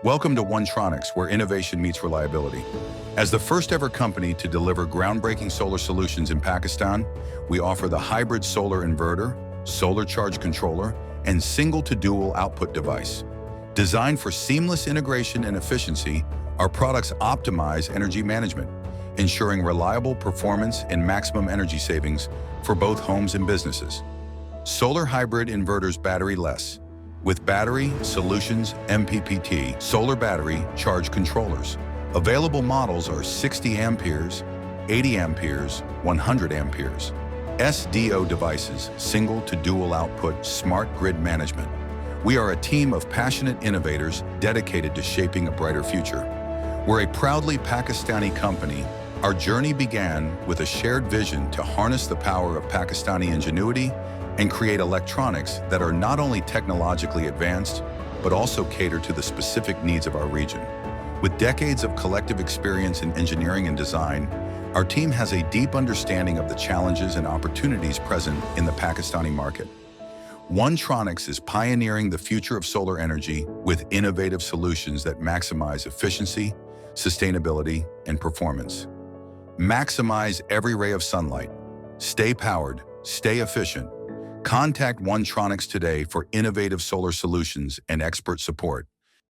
Welcome to OneTronix, where innovation meets reliability. As the first ever company to deliver groundbreaking solar solutions in Pakistan, we offer the hybrid solar inverter, solar charge controller, and single-to-dual output device. Designed for seamless integration and efficiency, our products optimize energy management, ensuring reliable performance and maximum energy savings for both homes and businesses. Solar hybrid inverters battery-less, with Battery Solutions MPPT solar battery charge controllers. Available models are 60 amperes, 80 amperes, 100 amperes. SDO devices, single to dual output smart grid management. We are a team of passionate innovators dedicated to shaping a brighter future. We're a proudly Pakistani company. Our journey began with a shared vision to harness the power of Pakistani ingenuity and create electronics that are not only technologically advanced, but also cater to the specific needs of our region. With decades of collective experience in engineering and design, our team has a deep understanding of the challenges and opportunities present in the Pakistani market. OneTronix is pioneering the future of solar energy with innovative solutions that maximize efficiency, sustainability, and performance. Maximize every ray of sunlight. Stay powered, stay efficient. Contact OneTronix today for innovative solar solutions and expert support.